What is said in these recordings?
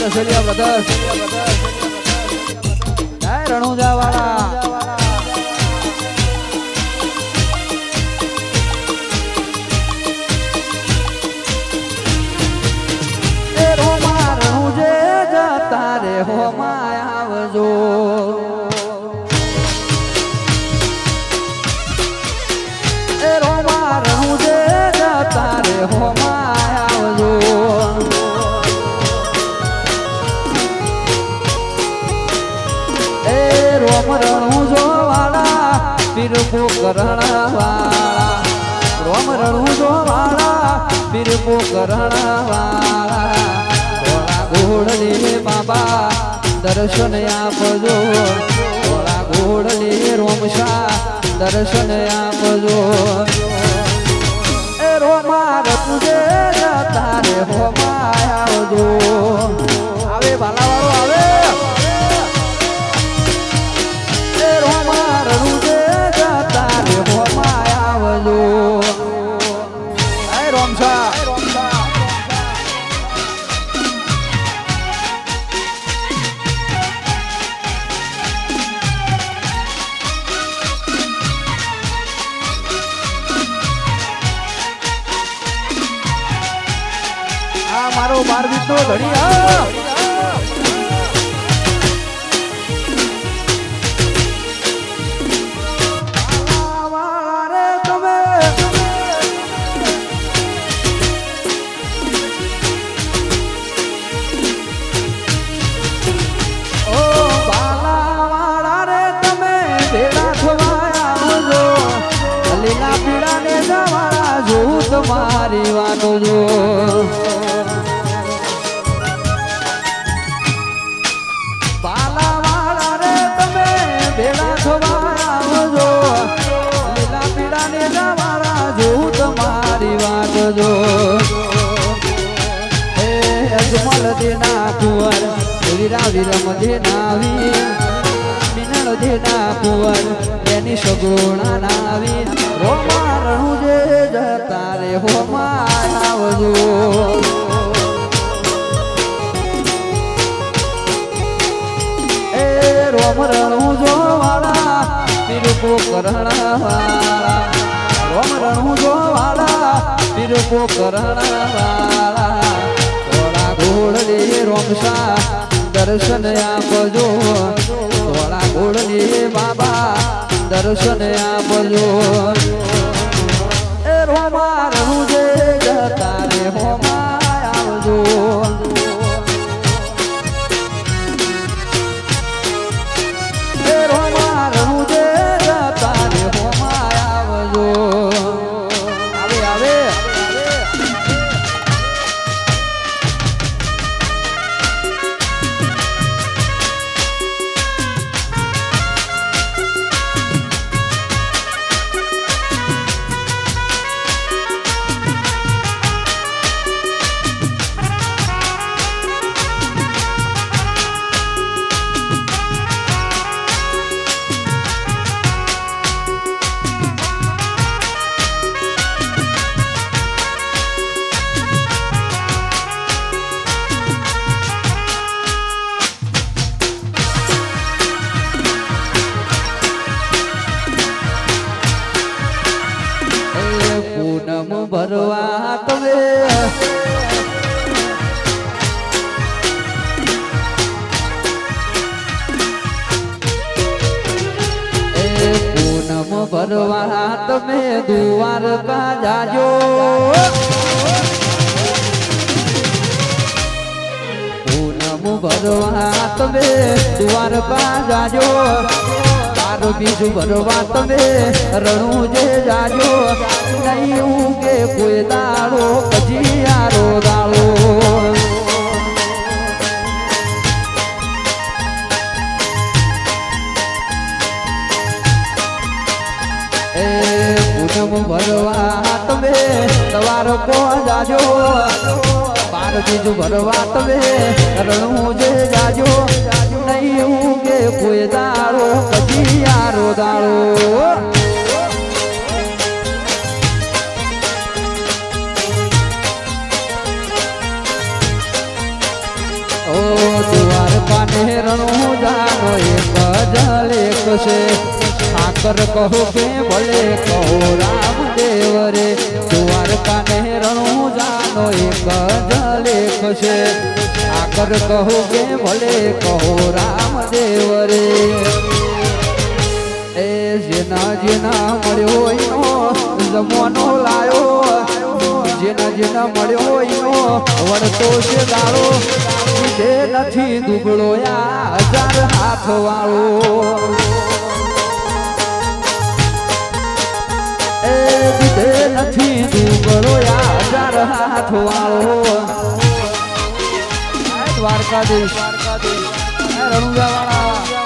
રસલિયા brothers જય રણુજા વાળા હો માયા આવજો એ રોમા રહું જે જતા રે હો માયા આવજો એ રોમ રણું જો વાળા પીરપો કરણ વાળા રોમ રણું જો વાળા પીરપો કરણ વાળા ઘોડલી બાબા દર્શન આપજો થોડા ઘોડલી રોમશા દર્શન આપજો એ રોમા રતુજે જતા રે હો માયા આવજો આવે બાલાવાળો આવે એ રોમા રતુજે જતા રે હો માયા આવજો એ રોમશા મારો 12 નો ઘડિયા વારે તમે ઓ બાલાવાળા રે તમે ભેળા થવાયા આવજો લીલા પીળા ને જવાળા જોઉં તમારી વાતો જો અજમલ દેના કુંવર વીરા વીરમ દેનાવી મિનળ દેના કુંવર એની સગુણા નાવી રોમા રણું જે જતા રે હો માયા આવજો એ રોમ રણું જો વાળા પીરપો કરણ વાળા રોમ રણું જો વાળા પીરપો કરણ વાળા ઘોડલી રોમશા દર્શન આપજો થોડા ઘોડલી બાબા દર્શન આપજો એ રોમા રહું જે જતા રે હો માયા આવજો એ રોમા રહું જે જતા રે હો માયા આવજો આવે આવે ભરવા તમે પૂનમ ભરવા તમે દ્વારકા જાજો પૂનમ ભરવા તમે દ્વારકા જાજો બીજું ભરવા તમે રણું જે જાજો નહીં ઉગે કોઈ દાડો કજિયારો દાડો એ પૂનમ ભરવા તમે દ્વારકો જાજો બીજું ભરવા તમે રણું જે જાજો નહીં ઉગે કોઈ દાડો કજિયારો દાડો ઓ દ્વારકાને રણુજાનો એક જ લેખ છે ઠાકર કહો કે ભલે કહો રામદેવ રે દ્વારકાને રણુજાનો એક જ લેખ છે ઠાકર કહો કે ભલે કહો રામદેવ રે એ જેના જેના મળ્યો એનો જમવાનો લાયો જેના જેના મળ્યો એનો વળતો છે દાડો જે નથી દુબળો યા 1000 હાથ વાળો એ જે નથી દુબળો યા 1000 હાથ વાળો દ્વારકાધીશ રણુજા વાળા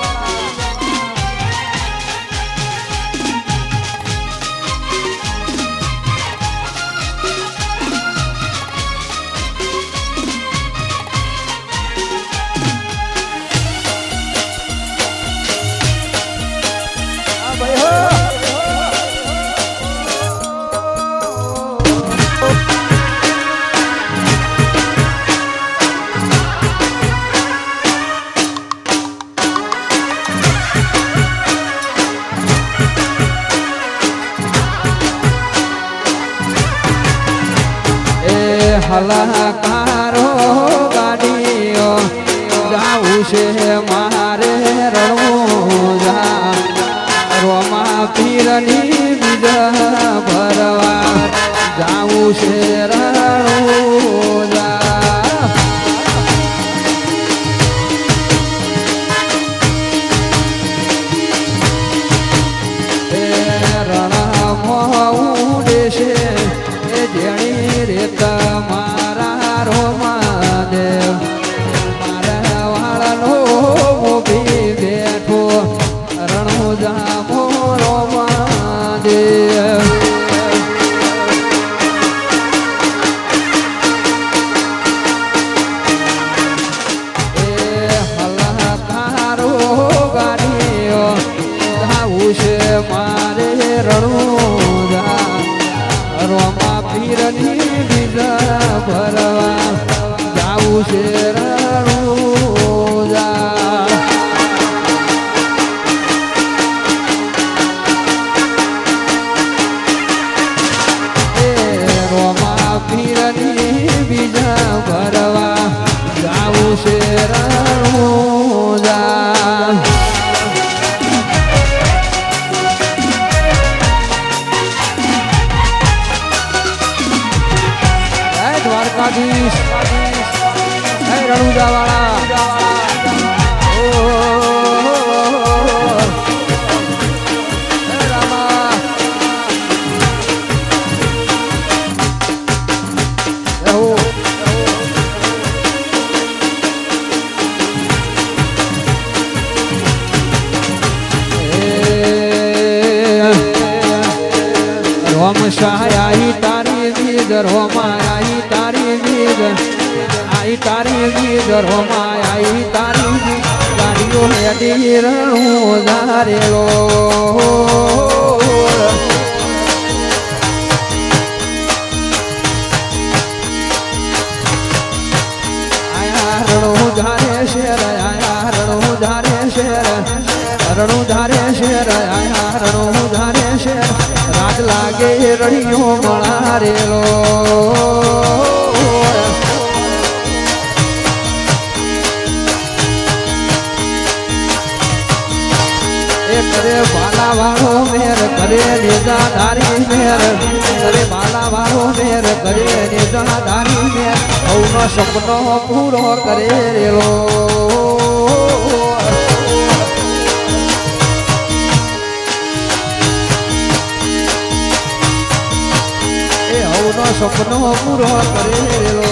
હલાકારો ગાડીઓ જાવું છે મારે રણુજા રોમા પીરની બીજ ભરવા જાવું છે રણુજા એ રણમાં ઉડે છે એ જેણી રેત મારે રણુજા રોમા પીરની બીજ ભરવા જાવું છે રણુજા એ રોમા પીરની બીજ ભરવા જાવું છે રણુજા દ્વારકાધીશ રણુજા વાળા રામા રોમ શાહી તારી બીજ રોમાયા તારી બીજ આઈ તારી બીજ રોમાયા તારી બીજ ગાડીઓ હેડી રણુજા રેલો આયા રણુજા રે શેર આયા રણુજા રે શેર રણુજા રે શેર આયા રણુજા રે શેર રાજ લાગે રણિયો મળા રેલો એ કરે બાલા વાળો મેર કરે નેજા ધારી મેર કરે બાલા વાળો મેર કરે નેજા ધારી મેર હવનો સપનો પૂરો કરે રેલો સપનો પૂરો કરેલો